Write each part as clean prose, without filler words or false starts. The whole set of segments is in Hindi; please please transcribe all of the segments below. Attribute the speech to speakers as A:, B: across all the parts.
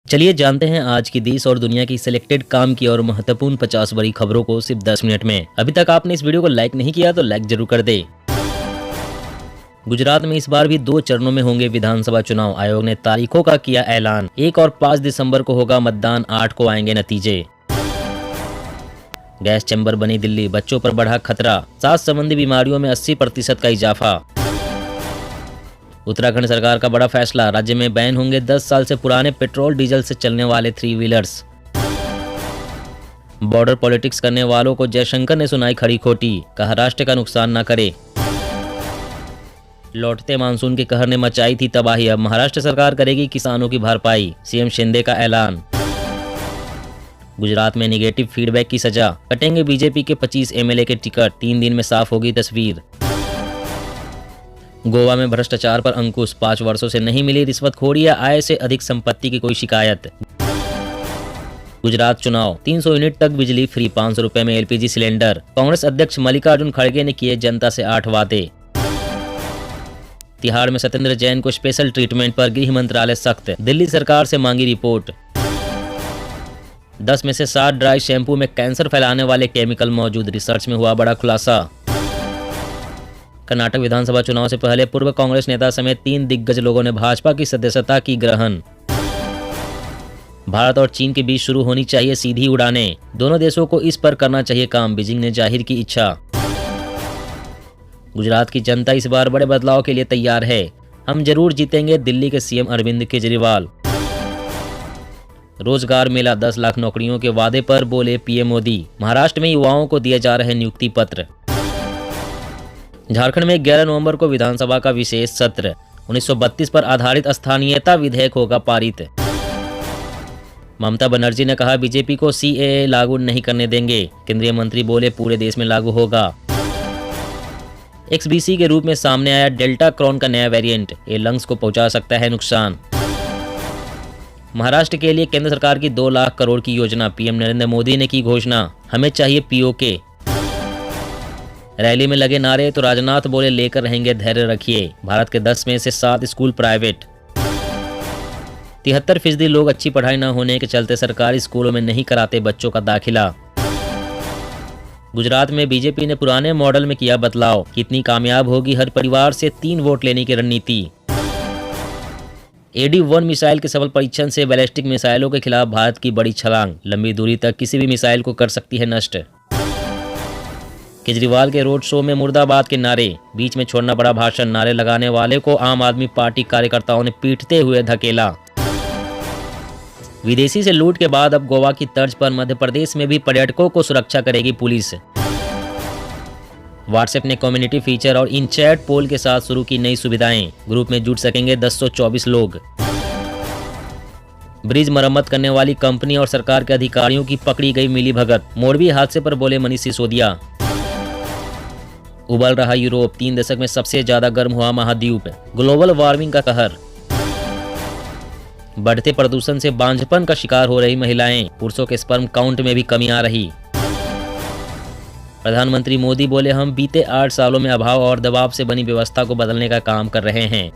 A: चलिए जानते हैं आज की देश और दुनिया की सिलेक्टेड काम की और महत्वपूर्ण 50 बड़ी खबरों को सिर्फ 10 मिनट में। अभी तक आपने इस वीडियो को लाइक नहीं किया तो लाइक जरूर कर दे। गुजरात में इस बार भी 2 चरणों में होंगे विधानसभा चुनाव। आयोग ने तारीखों का किया ऐलान। 1 और 5 दिसंबर को होगा मतदान, 8 को आएंगे नतीजे। गैस चैम्बर बनी दिल्ली, बच्चों पर बढ़ा खतरा। सांस संबंधी बीमारियों में 80% का इजाफा। उत्तराखंड सरकार का बड़ा फैसला, राज्य में बैन होंगे 10 साल से पुराने पेट्रोल डीजल से चलने वाले 3 व्हीलर्स। बॉर्डर पॉलिटिक्स करने वालों को जयशंकर ने सुनाई खरी खोटी, कहा राष्ट्र का नुकसान न करे। लौटते मानसून के कहर ने मचाई थी तबाही, अब महाराष्ट्र सरकार करेगी किसानों की भरपाई, सीएम शिंदे का ऐलान। गुजरात में निगेटिव फीडबैक की सजा, कटेंगे बीजेपी के 25 एमएलए के टिकट, 3 दिन में साफ होगी तस्वीर। गोवा में भ्रष्टाचार पर अंकुश, 5 वर्षों से नहीं मिली रिश्वतखोरी या आय से अधिक संपत्ति की कोई शिकायत। गुजरात चुनाव, 300 यूनिट तक बिजली फ्री, 500 रुपए में एलपीजी सिलेंडर। कांग्रेस अध्यक्ष मल्लिकार्जुन खड़गे ने किए जनता से 8 वादे। तिहाड़ में सत्येंद्र जैन को स्पेशल ट्रीटमेंट पर गृह मंत्रालय सख्त, दिल्ली सरकार से मांगी रिपोर्ट। 10 में से 7 ड्राई शैम्पू में कैंसर फैलाने वाले केमिकल मौजूद, रिसर्च में हुआ बड़ा खुलासा। कर्नाटक विधानसभा चुनाव से पहले पूर्व कांग्रेस नेता समेत 3 दिग्गज लोगों ने भाजपा की सदस्यता की ग्रहण। भारत और चीन के बीच शुरू होनी चाहिए सीधी उड़ानें, दोनों देशों को इस पर करना चाहिए काम, बीजिंग ने जाहिर की इच्छा। गुजरात की जनता इस बार बड़े बदलाव के लिए तैयार है, हम जरूर जीतेंगे, दिल्ली के सीएम अरविंद केजरीवाल। रोजगार मेला, 10 लाख नौकरियों के वादे पर बोले पीएम मोदी। महाराष्ट्र में युवाओं को दिए जा रहे नियुक्ति पत्र। झारखंड में 11 नवंबर को विधानसभा का विशेष सत्र, 1932 पर आधारित स्थानीयता विधेयक होगा पारित। ममता बनर्जी ने कहा बीजेपी को सीएए लागू नहीं करने देंगे, केंद्रीय मंत्री बोले पूरे देश में लागू होगा। एक्सबीसी के रूप में सामने आया डेल्टा क्रॉन का नया वेरिएंट, ये लंग्स को पहुंचा सकता है नुकसान। महाराष्ट्र के लिए केंद्र सरकार की 2 लाख करोड़ की योजना, पीएम नरेंद्र मोदी ने की घोषणा, हमें चाहिए पीओके। रैली में लगे नारे तो राजनाथ बोले लेकर रहेंगे धैर्य रखिए, भारत के 10 में से 7 स्कूल प्राइवेट। 73% लोग अच्छी पढ़ाई न होने के चलते सरकारी स्कूलों में नहीं कराते बच्चों का दाखिला। गुजरात में बीजेपी ने पुराने मॉडल में किया बदलाव, कितनी कामयाब होगी हर परिवार से 3 वोट लेने की रणनीति। AD-1 मिसाइल के सफल परीक्षण से बैलिस्टिक मिसाइलों के खिलाफ भारत की बड़ी छलांग, लंबी दूरी तक किसी भी मिसाइल को कर सकती है नष्ट। केजरीवाल के रोड शो में मुर्दाबाद के नारे, बीच में छोड़ना बड़ा भाषण, नारे लगाने वाले को आम आदमी पार्टी कार्यकर्ताओं ने पीटते हुए धकेला। विदेशी से लूट के बाद अब गोवा की तर्ज पर मध्य प्रदेश में भी पर्यटकों को सुरक्षा करेगी पुलिस। व्हाट्सएप ने कम्युनिटी फीचर और इन चैट पोल के साथ शुरू की नई सुविधाएं, ग्रुप में जुड़ सकेंगे 1024 लोग। ब्रिज मरम्मत करने वाली कंपनी और सरकार के अधिकारियों की पकड़ी गई मिलीभगत, मोरबी हादसे पर बोले मनीष सिसोदिया। उबल रहा यूरोप, 3 दशक में सबसे ज्यादा गर्म हुआ महाद्वीप, ग्लोबल वार्मिंग का कहर। बढ़ते प्रदूषण से बांझपन का शिकार हो रही महिलाएं, पुरुषों के स्पर्म काउंट में भी कमी आ रही। प्रधानमंत्री मोदी बोले हम बीते 8 सालों में अभाव और दबाव से बनी व्यवस्था को बदलने का काम कर रहे हैं।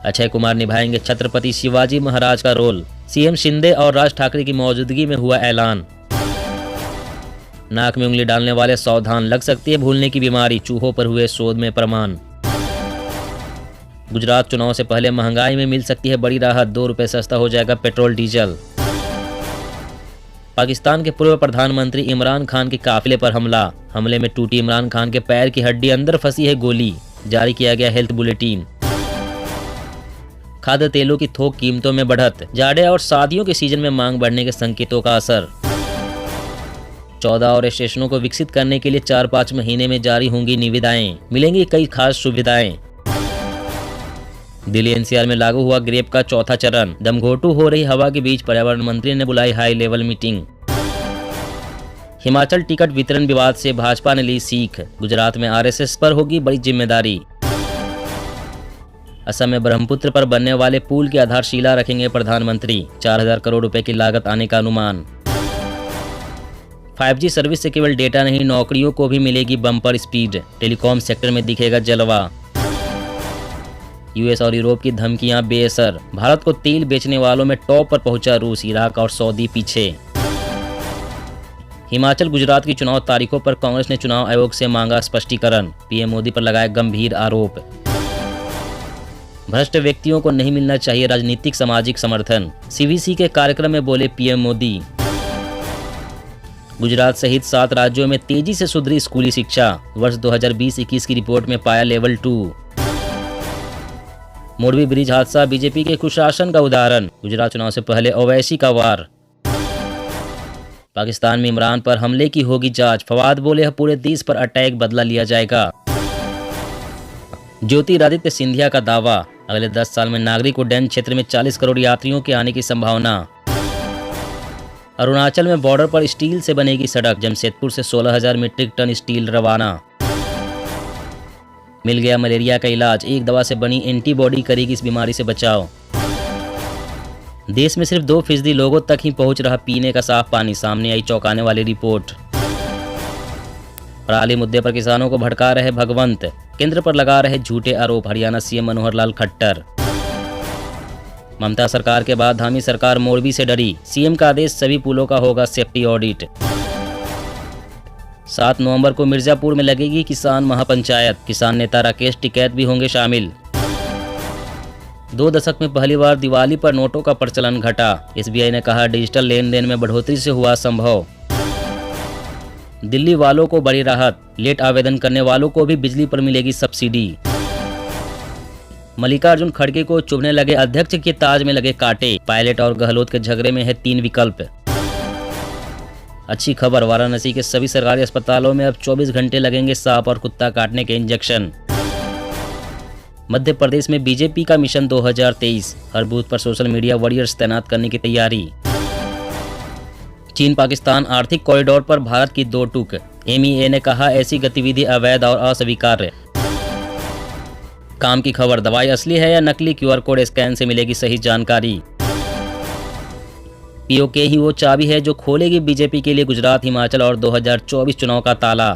A: अक्षय कुमार निभाएंगे छत्रपति शिवाजी महाराज का रोल, सीएम शिंदे और राज ठाकरे की मौजूदगी में हुआ ऐलान। नाक में उंगली डालने वाले सावधान, लग सकती है भूलने की बीमारी, चूहों पर हुए शोध में प्रमाण। गुजरात चुनाव से पहले महंगाई में मिल सकती है बड़ी राहत, 2 रुपए सस्ता हो जाएगा पेट्रोल डीजल। पाकिस्तान के पूर्व प्रधानमंत्री इमरान खान के काफिले पर हमला, हमले में टूटी इमरान खान के पैर की हड्डी, अंदर फंसी है गोली, जारी किया गया हेल्थ बुलेटिन। खाद्य तेलों की थोक कीमतों में बढ़त, जाड़े और शादियों के सीजन में मांग बढ़ने के संकेतों का असर। 14 और स्टेशनों को विकसित करने के लिए 4-5 महीने में जारी होंगी निविदाएं, मिलेंगी कई खास सुविधाएं। दिल्ली एनसीआर में लागू हुआ ग्रेप का 4था चरण, दमघोटू हो रही हवा के बीच पर्यावरण मंत्री ने बुलाई high level meeting. Himachal ticket वितरण विवाद से भाजपा ने ली सीख, गुजरात में आरएसएस पर होगी बड़ी जिम्मेदारी। असम में ब्रह्मपुत्र पर बनने वाले पुल की आधारशिला रखेंगे प्रधानमंत्री, 4000 करोड़ रुपए की लागत आने का अनुमान। 5G सर्विस से केवल डेटा नहीं, नौकरियों को भी मिलेगी बम्पर स्पीड, टेलीकॉम सेक्टर में दिखेगा जलवा। यूएस और यूरोप की धमकियां बेअसर, भारत को तेल बेचने वालों में टॉप पर पहुंचा रूस, इराक और सऊदी पीछे। हिमाचल गुजरात की चुनाव तारीखों पर कांग्रेस ने चुनाव आयोग से मांगा स्पष्टीकरण, पीएम मोदी पर लगाया गंभीर आरोप। भ्रष्ट व्यक्तियों को नहीं मिलना चाहिए राजनीतिक सामाजिक समर्थन, सीवीसी के कार्यक्रम में बोले पीएम मोदी। गुजरात सहित 7 राज्यों में तेजी से सुधरी स्कूली शिक्षा, वर्ष 2020-21 की रिपोर्ट में पाया लेवल 2। मोरबी ब्रिज हादसा बीजेपी के कुशासन का उदाहरण, गुजरात चुनाव से पहले ओवैसी का वार। पाकिस्तान में इमरान पर हमले की होगी जांच, फवाद बोले पूरे देश पर अटैक बदला लिया जाएगा। ज्योतिरादित्य सिंधिया का दावा, अगले 10 साल में नागरिक उड्डयन क्षेत्र में 40 करोड़ यात्रियों के आने की संभावना। अरुणाचल में बॉर्डर पर स्टील से बनेगी सड़क, जमशेदपुर से 16,000 मीट्रिक टन स्टील रवाना। मिल गया मलेरिया का इलाज, एक दवा से बनी एंटीबॉडी करेगी इस बीमारी से बचाव। देश में सिर्फ 2% लोगों तक ही पहुंच रहा पीने का साफ पानी, सामने आई चौंकाने वाली रिपोर्ट। पराली मुद्दे पर किसानों को भड़का रहे भगवंत, केंद्र पर लगा रहे झूठे आरोप, हरियाणा सीएम मनोहर लाल खट्टर। ममता सरकार के बाद धामी सरकार मोरबी से डरी, सीएम का आदेश सभी पुलों का होगा सेफ्टी ऑडिट। 7 नवंबर को मिर्जापुर में लगेगी किसान महापंचायत, किसान नेता राकेश टिकैत भी होंगे शामिल। 2 दशक में पहली बार दिवाली पर नोटों का प्रचलन घटा, एसबीआई ने कहा डिजिटल लेन देन में बढ़ोतरी से हुआ संभव। दिल्ली वालों को बड़ी राहत, लेट आवेदन करने वालों को भी बिजली पर मिलेगी सब्सिडी। मल्लिकार्जुन खड़गे को चुभने लगे अध्यक्ष के ताज में लगे कांटे, पायलट और गहलोत के झगड़े में है 3 विकल्प। अच्छी खबर, वाराणसी के सभी सरकारी अस्पतालों में अब 24 घंटे लगेंगे सांप और कुत्ता काटने के इंजेक्शन। मध्य प्रदेश में बीजेपी का मिशन 2023, हर बूथ पर सोशल मीडिया वॉरियर्स तैनात करने की तैयारी। चीन पाकिस्तान आर्थिक कॉरिडोर पर भारत की 2 टूक, एमईए ने कहा ऐसी गतिविधि अवैध और अस्वीकार्य। काम की खबर, दवाई असली है या नकली, क्यूआर कोड स्कैन से मिलेगी सही जानकारी। पीओके ही वो चाबी है जो खोलेगी बीजेपी के लिए गुजरात, हिमाचल और 2024 चुनाव का ताला।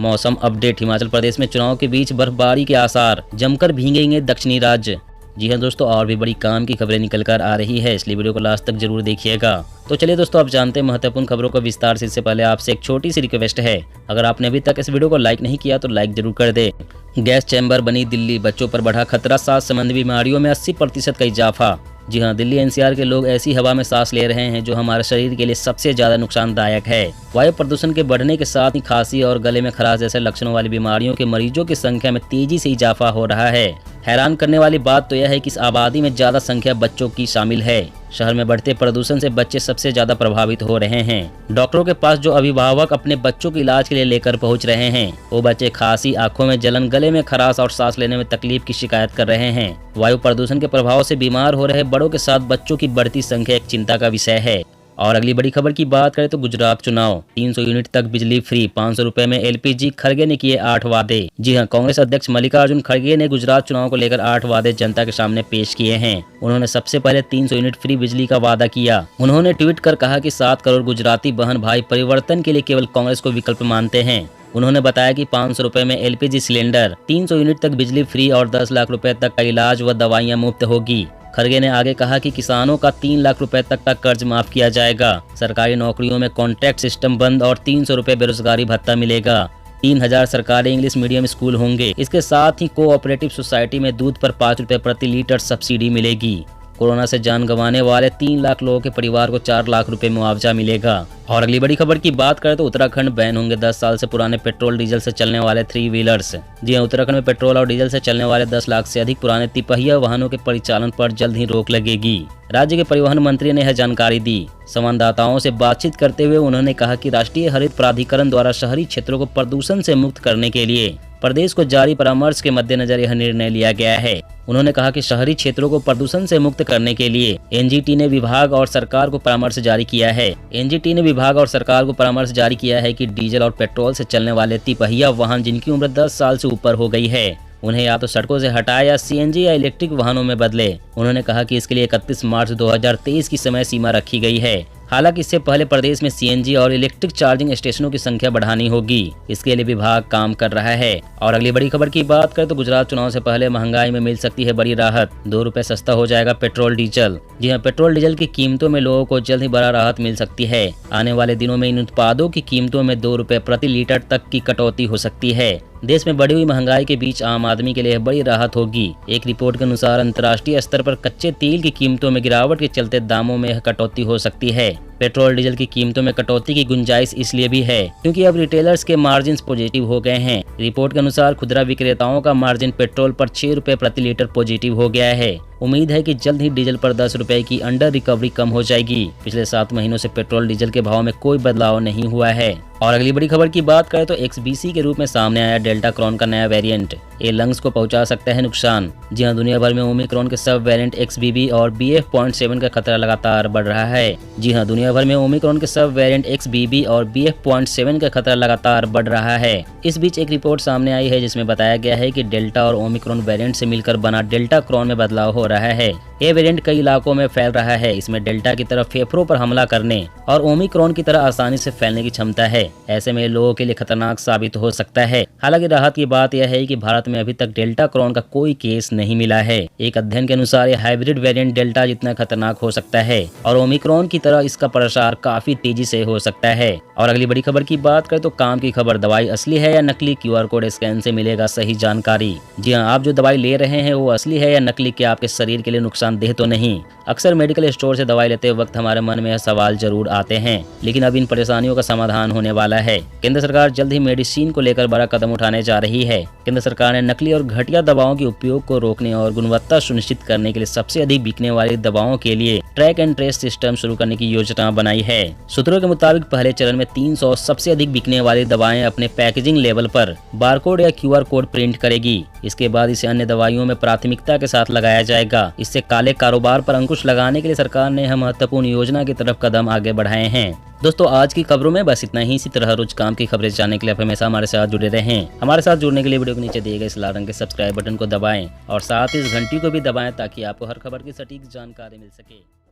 A: मौसम अपडेट, हिमाचल प्रदेश में चुनाव के बीच बर्फबारी के आसार, जमकर भीगेंगे दक्षिणी राज्य। जी हाँ दोस्तों, और भी बड़ी काम की खबरें निकल कर आ रही है, इसलिए वीडियो को लास्ट तक जरूर देखिएगा। तो चलिए दोस्तों, आप जानते हैं महत्वपूर्ण खबरों को विस्तार से। इससे पहले आपसे एक छोटी सी रिक्वेस्ट है, अगर आपने अभी तक इस वीडियो को लाइक नहीं किया तो लाइक जरूर कर दे। गैस चैम्बर बनी दिल्ली, बच्चों पर बढ़ा खतरा, सांस संबंधी बीमारियों में 80% का इजाफा। जी हाँ, दिल्ली एनसीआर के लोग ऐसी हवा में सांस ले रहे हैं जो हमारे शरीर के लिए सबसे ज्यादा नुकसानदायक है। वायु प्रदूषण के बढ़ने के साथ ही खांसी और गले में खराश जैसे लक्षणों वाली बीमारियों के मरीजों की संख्या में तेजी से इजाफा हो रहा है। हैरान करने वाली बात तो यह है कि इस आबादी में ज्यादा संख्या बच्चों की शामिल है। शहर में बढ़ते प्रदूषण से बच्चे सबसे ज्यादा प्रभावित हो रहे हैं। डॉक्टरों के पास जो अभिभावक अपने बच्चों के इलाज के लिए लेकर पहुंच रहे हैं, वो बच्चे खांसी, आंखों में जलन, गले में खराश और सांस लेने में तकलीफ की शिकायत कर रहे हैं। वायु प्रदूषण के प्रभाव से बीमार हो रहे बड़ों के साथ बच्चों की बढ़ती संख्या एक चिंता का विषय है। और अगली बड़ी खबर की बात करें तो गुजरात चुनाव, 300 यूनिट तक बिजली फ्री, 500 रुपए में एलपीजी, खड़गे ने किए 8 वादे। जी हां, कांग्रेस अध्यक्ष मल्लिकार्जुन खड़गे ने गुजरात चुनाव को लेकर 8 वादे जनता के सामने पेश किए हैं। उन्होंने सबसे पहले 300 यूनिट फ्री बिजली का वादा किया। उन्होंने ट्वीट कर कहा कि 7 करोड़ गुजराती बहन भाई परिवर्तन के लिए केवल कांग्रेस को विकल्प मानते हैं। उन्होंने बताया कि 500 रुपए में एलपीजी सिलेंडर, 300 यूनिट तक बिजली फ्री और 10 लाख रुपए तक का इलाज व दवाइयां मुफ्त होगी। खड़गे ने आगे कहा कि किसानों का 3 लाख रुपए तक का कर्ज माफ किया जाएगा। सरकारी नौकरियों में कॉन्ट्रैक्ट सिस्टम बंद और 300 रुपए बेरोजगारी भत्ता मिलेगा। 3000 सरकारी इंग्लिश मीडियम स्कूल होंगे। इसके साथ ही कोऑपरेटिव सोसाइटी में दूध पर 5 रुपए प्रति लीटर सब्सिडी मिलेगी। कोरोना से जान गंवाने वाले 3 लाख लोगों के परिवार को 4 लाख रुपए मुआवजा मिलेगा। और अगली बड़ी खबर की बात करें तो उत्तराखंड बैन होंगे 10 साल से पुराने पेट्रोल डीजल से चलने वाले 3 व्हीलर्स। जी हां, उत्तराखंड में पेट्रोल और डीजल से चलने वाले 10 लाख से अधिक पुराने तिपहिया वाहनों के परिचालन पर जल्द ही रोक लगेगी। राज्य के परिवहन मंत्री ने यह जानकारी दी। संवाददाताओं से बातचीत करते हुए उन्होंने कहा कि राष्ट्रीय हरित प्राधिकरण द्वारा शहरी क्षेत्रों को प्रदूषण से मुक्त करने के लिए प्रदेश को जारी परामर्श के मद्देनजर यह निर्णय लिया गया है। उन्होंने कहा कि शहरी क्षेत्रों को प्रदूषण से मुक्त करने के लिए एनजीटी ने विभाग और सरकार को परामर्श जारी किया है। एनजीटी ने विभाग और सरकार को परामर्श जारी किया है कि डीजल और पेट्रोल से चलने वाले तिपहिया वाहन जिनकी उम्र 10 साल से ऊपर हो गई है, उन्हें या तो सड़कों से हटाए या सीएनजी या इलेक्ट्रिक वाहनों में बदले। उन्होंने कहा कि इसके लिए 31 मार्च 2023 की समय सीमा रखी गई है। हालांकि इससे पहले प्रदेश में सीएनजी और इलेक्ट्रिक चार्जिंग स्टेशनों की संख्या बढ़ानी होगी। इसके लिए विभाग काम कर रहा है। और अगली बड़ी खबर की बात करें तो गुजरात चुनाव से पहले महंगाई में मिल सकती है बड़ी राहत। 2 रुपए सस्ता हो जाएगा पेट्रोल डीजल। जी हाँ, पेट्रोल डीजल की कीमतों में लोगों को जल्द ही बड़ा राहत मिल सकती है। आने वाले दिनों में इन उत्पादों की कीमतों में 2 रुपए प्रति लीटर तक की कटौती हो सकती है। देश में बढ़ी हुई महंगाई के बीच आम आदमी के लिए बड़ी राहत होगी। एक रिपोर्ट के अनुसार अंतर्राष्ट्रीय स्तर पर कच्चे तेल की कीमतों में गिरावट के चलते दामों में कटौती हो सकती है। पेट्रोल डीजल की कीमतों में कटौती की गुंजाइश इसलिए भी है क्योंकि अब रिटेलर्स के मार्जिन पॉजिटिव हो गए हैं। रिपोर्ट के अनुसार खुदरा विक्रेताओं का मार्जिन पेट्रोल पर 6 रुपए प्रति लीटर पॉजिटिव हो गया है। उम्मीद है कि जल्द ही डीजल पर 10 रुपए की अंडर रिकवरी कम हो जाएगी। पिछले 7 महीनों से पेट्रोल डीजल के भाव में कोई बदलाव नहीं हुआ है। और अगली बड़ी खबर की बात करें तो XBC के रूप में सामने आया डेल्टा क्रॉन का नया वेरिएंट। ये लंग्स को पहुंचा सकता है नुकसान। जी हां, दुनिया भर में ओमिक्रॉन के सब वेरिएंट XBB और BF.7 का खतरा लगातार बढ़ रहा है। जी हां, दुनिया भर में ओमिक्रॉन के सब वेरिएंट XBB और BF.7 का खतरा लगातार बढ़ रहा है। इस बीच एक रिपोर्ट सामने आई है जिसमें बताया गया है कि डेल्टा और ओमिक्रॉन वेरिएंट से मिलकर बना डेल्टा क्रॉन में बदलाव हो रहा है। ये वेरिएंट कई इलाकों में फैल रहा है। इसमें डेल्टा की तरह फेफड़ों पर हमला करने और ओमिक्रॉन की तरह आसानी से फैलने की क्षमता है। ऐसे में लोगों के लिए खतरनाक साबित हो सकता है। हालांकि राहत की बात यह है कि भारत में अभी तक डेल्टा क्रॉन का कोई केस नहीं मिला है। एक अध्ययन के अनुसार यह हाइब्रिड वेरिएंट डेल्टा जितना खतरनाक हो सकता है और ओमिक्रॉन की तरह इसका प्रसार काफी तेजी से हो सकता है। और अगली बड़ी खबर की बात करें तो काम की खबर, दवाई असली है या नकली, QR कोड स्कैन से मिलेगा सही जानकारी। जी हाँ, आप जो दवाई ले रहे हैं वो असली है या नकली, क्या आपके शरीर के लिए नुकसानदेह तो नहीं। अक्सर मेडिकल स्टोर से दवाई लेते वक्त हमारे मन में यह सवाल जरूर आते हैं, लेकिन अब इन परेशानियों का समाधान होने वाला है। केंद्र सरकार जल्द ही मेडिसिन को लेकर बड़ा कदम उठाने जा रही है। केंद्र सरकार ने नकली और घटिया दवाओं के उपयोग को रोकने और गुणवत्ता सुनिश्चित करने के लिए सबसे अधिक बिकने वाली दवाओं के लिए ट्रैक एंड ट्रेस सिस्टम शुरू करने की योजना बनाई है। सूत्रों के मुताबिक पहले चरण में 300 सबसे अधिक बिकने वाली दवाएं अपने पैकेजिंग लेवल पर बारकोड या QR कोड प्रिंट करेगी। इसके बाद इसे अन्य दवाइयों में प्राथमिकता के साथ लगाया जाएगा। इससे काले कारोबार पर अंकुश लगाने के लिए सरकार ने यह महत्वपूर्ण योजना की तरफ कदम आगे बढ़ाए हैं। दोस्तों, आज की खबरों में बस इतना ही। इसी तरह रोज काम की खबरें जानने के लिए आप हमेशा हमारे साथ जुड़े रहें। हमारे साथ जुड़ने के लिए वीडियो के नीचे दिए गए इस लाल रंग के सब्सक्राइब बटन को दबाएं और साथ ही इस घंटी को भी दबाएं ताकि आपको हर खबर की सटीक जानकारी मिल सके।